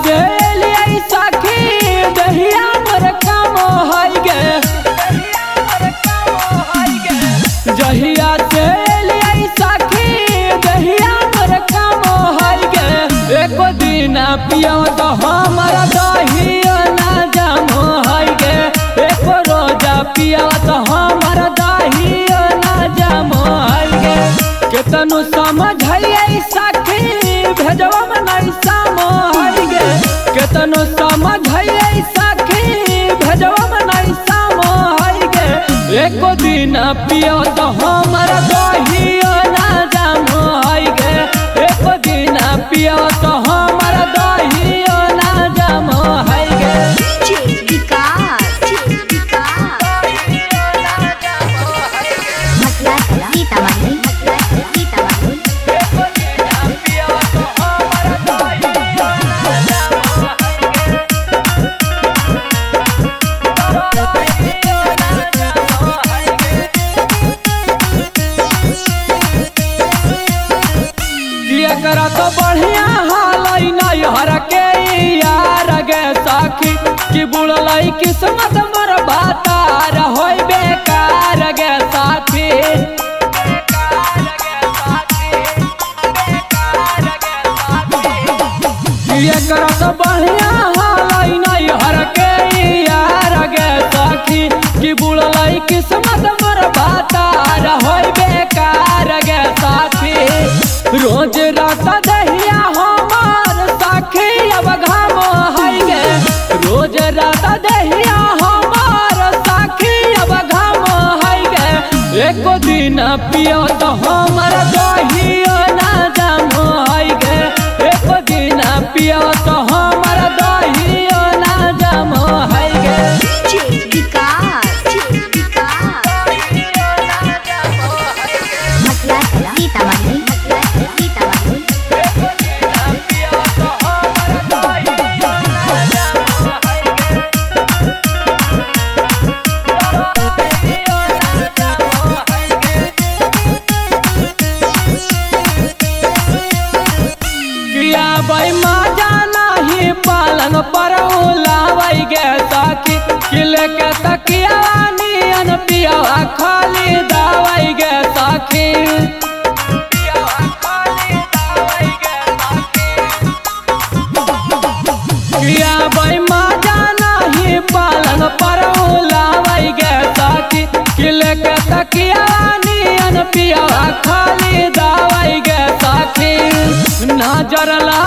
से लिया सखी दहिया मोर काम होई गे, जहिया से लिया सखी दहिया मोर काम होई गे। एको दिन पियो तो हमारा दहिया ना जाम होई गे, एको रोजा पियो तो हमारा दहिया ना जाम होई गे। केतनु समझाइए सखी भेजवा में नहीं साम होई गे, केतनु समझाइए सखी भेजवा में नहीं साम होई गे। एको दिन पियो तो हमारा दहिया ना जाम होई गे, एको दिन पियो तो हमारा दहिया ना जाम होई गे। करा तो बढ़िया हाल नहीं हर के यार गे सखी कि बुड़ल किस्मत मर बातार हो बेकार गे साथी। करा तो बढ़िया हाल नहीं हर के यार गे सखी कि बुड़ल किस्मत मर बातार हो बेकार गे साथी। रोज रात दहिया हमार साखी अब घाम होई गे, रोज रात दहिया हमार साखी अब घाम होई गे। एको दिन पियो तो हमार दहिया ना जाम होई गे, एको दिन पियो तो हमार दहिया ना जाम होई गे। पालन पर उलावई गे सखी किले के तकिया नियन पिया खाली दावई गे सखी। किया बई मजा नहीं पालन पर उलावई गे सखी किले के तकिया नियन पिया खाली दावई गे सखी। नजर ला